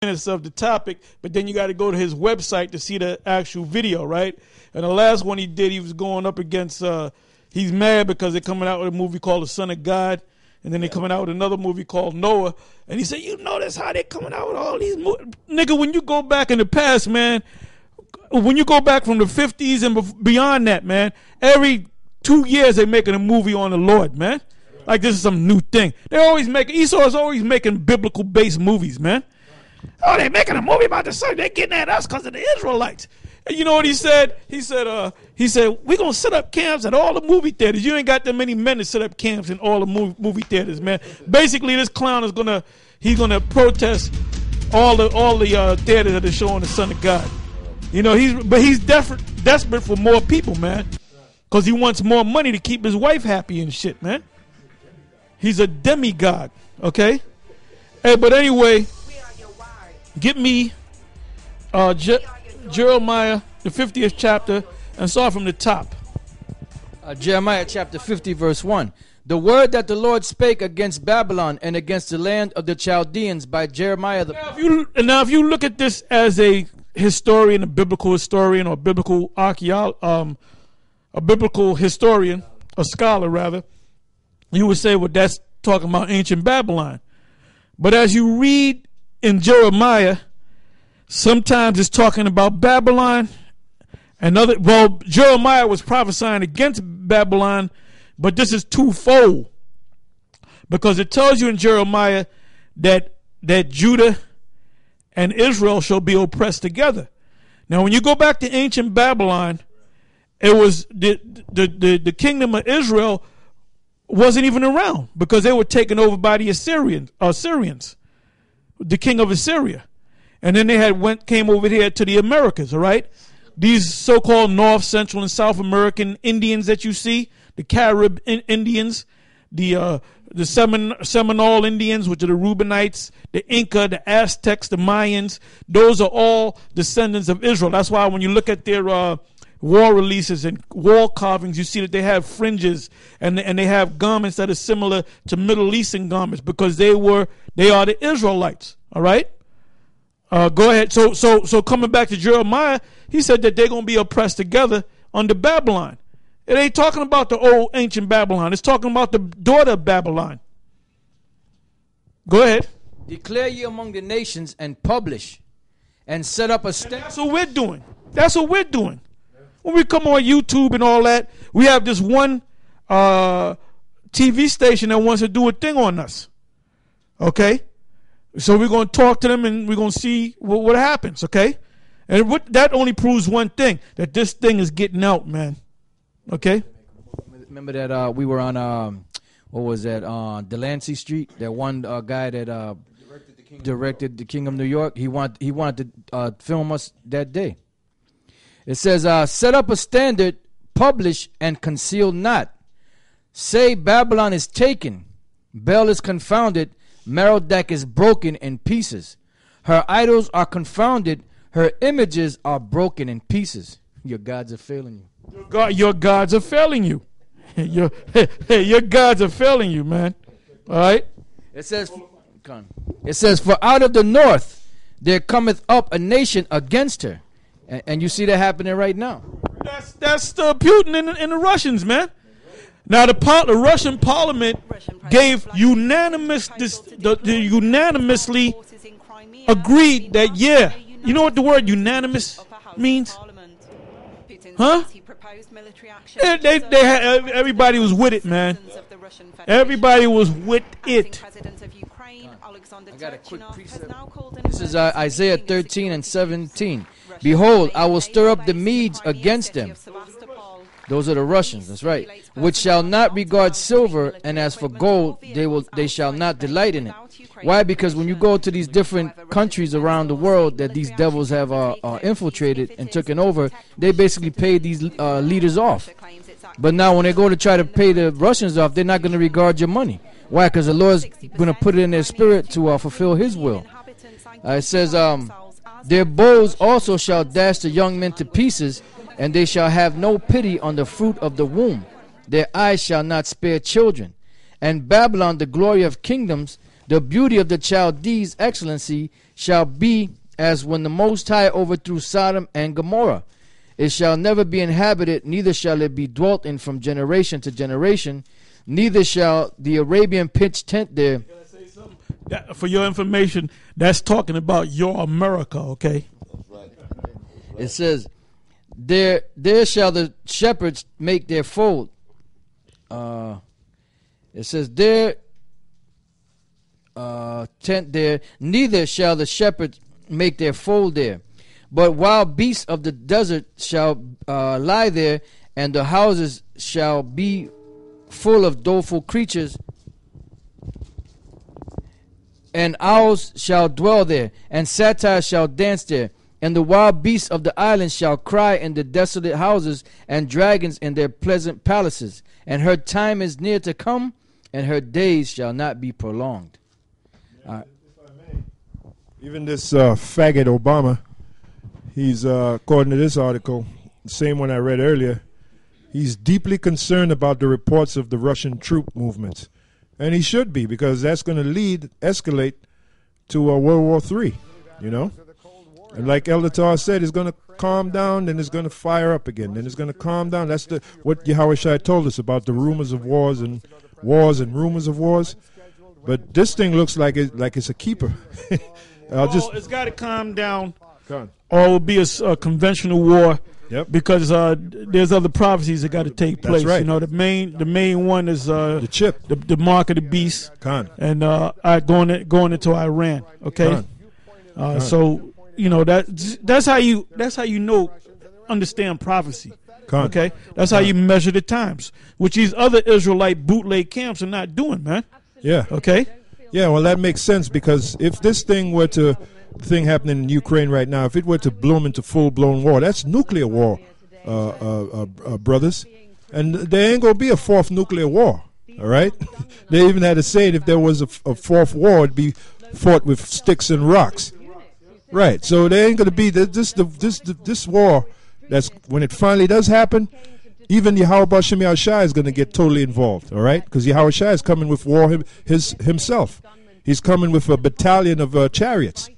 minutes of the topic, but then you got to go to his website to see the actual video, right? And the last one he did, he was going up against, he's mad because they're coming out with a movie called The Son of God, and then they're coming out with another movie called Noah, and he said, you notice how they're coming out with all these movies? Nigga, when you go back in the past, man, when you go back from the 50s and beyond that, man, every 2 years they're making a movie on the Lord, man. Like this is some new thing. They're always making, Esau's always making biblical-based movies, man. Oh, they're making a movie about the son. They're getting at us because of the Israelites. And you know what he said? He said, we're going to set up camps at all the movie theaters. You ain't got that many men to set up camps in all the movie theaters, man. Basically, this clown is he's going to protest all the theaters that are showing the Son of God. You know, he's desperate for more people, man. Because he wants more money to keep his wife happy and shit, man. He's a demigod, okay? Hey, but anyway, get me Jeremiah, the 50th chapter, and start from the top. Jeremiah chapter 50, verse 1. The word that the Lord spake against Babylon and against the land of the Chaldeans by Jeremiah. Now, if you look at this as a historian, a biblical historian, or biblical a biblical historian, a scholar rather, you would say, well, that's talking about ancient Babylon. But as you read in Jeremiah, sometimes it's talking about Babylon. Jeremiah was prophesying against Babylon, but this is twofold. Because it tells you in Jeremiah that Judah and Israel shall be oppressed together. Now, when you go back to ancient Babylon, it was the kingdom of Israel wasn't even around because they were taken over by the Assyrians, the king of Assyria. And then they came over here to the Americas, all right? These so-called North, Central, and South American Indians that you see, the Carib Indians, the Seminole Indians, which are the Reubenites, the Inca, the Aztecs, the Mayans, those are all descendants of Israel. That's why when you look at their wall releases and wall carvings, you see that they have fringes and they have garments that are similar to Middle Eastern garments because they are the Israelites. All right, go ahead. So coming back to Jeremiah, he said that they're going to be oppressed together under Babylon. It ain't talking about the old ancient Babylon. It's talking about the daughter of Babylon. Go ahead. Declare ye among the nations and publish and set up a stand. That's what we're doing. That's what we're doing. When we come on YouTube and all that, we have this one TV station that wants to do a thing on us. Okay? So we're going to talk to them and we're going to see what happens, okay? And that only proves one thing, that this thing is getting out, man. Okay? Remember that we were on, what was that, Delancey Street? That one guy that directed the King of New York. He wanted to film us that day. It says, set up a standard, publish, and conceal not. Say Babylon is taken, Bel is confounded, Merodach is broken in pieces. Her idols are confounded, her images are broken in pieces. Your gods are failing you. Your gods are failing you. Your gods are failing you, man. All right? It says, for out of the north there cometh up a nation against her. And you see that happening right now. That's Putin and the Russians, man. Now the Russian parliament gave unanimously agreed that you know what the word unanimous means? Huh? Everybody was with it, man. Everybody was with it. I got a quick precept. This is Isaiah 13 and 17. Behold, I will stir up the Medes against them. Those are the Russians, that's right. Which shall not regard silver, and as for gold, they shall not delight in it. Why? Because when you go to these different countries around the world that these devils have infiltrated and taken over, they basically pay these leaders off. But now when they go to try to pay the Russians off, they're not going to regard your money. Why? Because the Lord's going to put it in their spirit to fulfill his will. It says, their bows also shall dash the young men to pieces, and they shall have no pity on the fruit of the womb. Their eyes shall not spare children. And Babylon, the glory of kingdoms, The beauty of the Chaldees' excellency shall be as when the Most High overthrew Sodom and Gomorrah. It shall never be inhabited, neither shall it be dwelt in from generation to generation, neither shall the Arabian pitch tent there. For your information, that's talking about your America, okay? It says, there shall the shepherds make their fold. It says, there tent there, neither shall the shepherds make their fold there. But wild beasts of the desert shall lie there, and the houses shall be full of doleful creatures, and owls shall dwell there, and satyrs shall dance there, and the wild beasts of the islands shall cry in the desolate houses, and dragons in their pleasant palaces. And her time is near to come, and her days shall not be prolonged. Even this faggot Obama, he's, according to this article, the same one I read earlier, he's deeply concerned about the reports of the Russian troop movements. And he should be, because that's going to escalate to World War III, you know? And like Elder Tar said, it's going to calm down, then it's going to fire up again, then it's going to calm down. That's what Yahushua told us about the rumors of wars and rumors of wars. But this thing looks like it's a keeper. It's got to calm down, or it will be a conventional war. Yep. Because there's other prophecies that got to take place. That's right. You know, the main one is the chip, the mark of the beast, and going into Iran. Okay. So you know that's how you understand prophecy. Okay, that's how you measure the times, which these other Israelite bootleg camps are not doing, man. Yeah. Okay. Yeah. Well, that makes sense, because if this thing happening in Ukraine right now, if it were to bloom into full-blown war, that's nuclear war, brothers. And there ain't going to be a fourth nuclear war, all right? They even had to say it, if there was a fourth war, it'd be fought with sticks and rocks. Right, so there ain't going to be this war. That's when it finally does happen, even Yahweh Shem Yahushua is going to get totally involved, all right? Because Yahushua is coming with war himself. He's coming with a battalion of chariots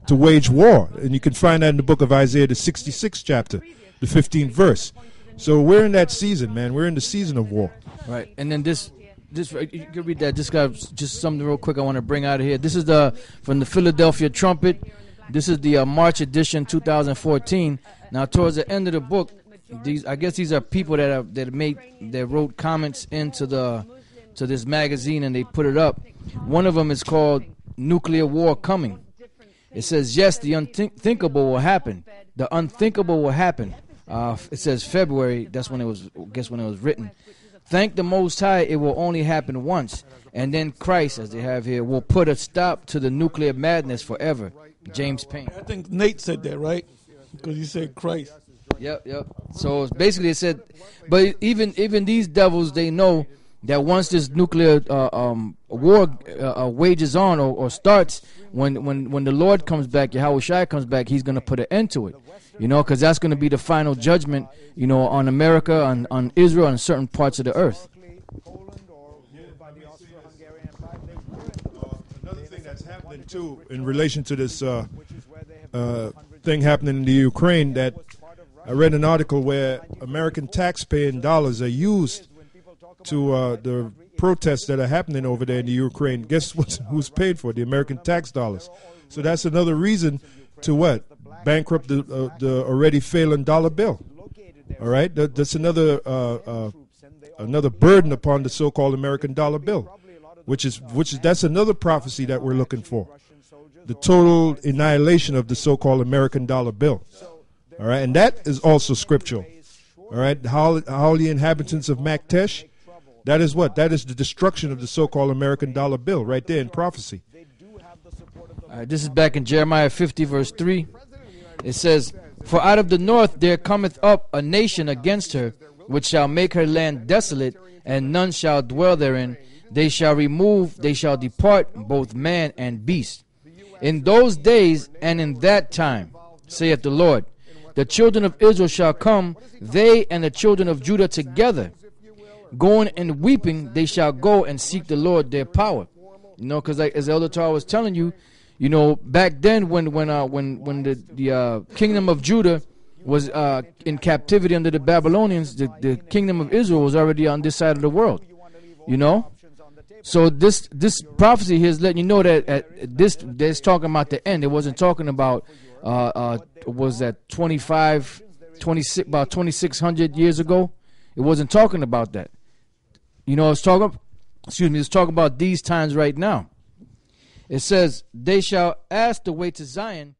to wage war. And you can find that in the book of Isaiah, the 66th chapter, the 15th verse. So we're in that season, man. We're in the season of war. Right. And then this you can read that. Just something real quick I want to bring out of here. This is from the Philadelphia Trumpet. This is the March edition 2014. Now towards the end of the book, these are people that wrote comments into this magazine, and they put it up. One of them is called Nuclear War Coming. It says, yes, the unthinkable will happen. The unthinkable will happen. It says February. That's when it was. Guess when it was written. Thank the Most High. It will only happen once, and then Christ, as they have here, will put a stop to the nuclear madness forever. James Payne. I think Nate said that, right? Because he said Christ. Yep. So basically, it said, but even these devils, they know that once this nuclear war wages on or starts, when the Lord comes back, Yahweh Shai comes back, he's going to put an end to it. You know, because that's going to be the final judgment, you know, on America, on Israel, and certain parts of the earth. Another thing that's happening, too, in relation to this thing happening in the Ukraine, that I read an article where American taxpaying dollars are used to the protests that are happening over there in the Ukraine. Guess who's paid for? The American tax dollars. So that's another reason to what? Bankrupt the already failing dollar bill. All right? That's another burden upon the so-called American dollar bill, which is that's another prophecy that we're looking for. The total annihilation of the so-called American dollar bill. All right? And that is also scriptural. All right? The holy inhabitants of Maktesh, that is what? That is the destruction of the so-called American dollar bill right there in prophecy. All right, this is back in Jeremiah 50, verse 3. It says, for out of the north there cometh up a nation against her, which shall make her land desolate, and none shall dwell therein. They shall depart, both man and beast. In those days and in that time, saith the Lord, the children of Israel shall come, they and the children of Judah together. Going and weeping, they shall go and seek the Lord their power. You know, because like, as Elder Tar was telling you, you know, back then when the kingdom of Judah was in captivity under the Babylonians, the kingdom of Israel was already on this side of the world. You know, so this prophecy here is letting you know that it's talking about the end. It wasn't talking about was that 26 about 2600 years ago. It wasn't talking about that. You know, it's talking about these times right now. It says, they shall ask the way to Zion,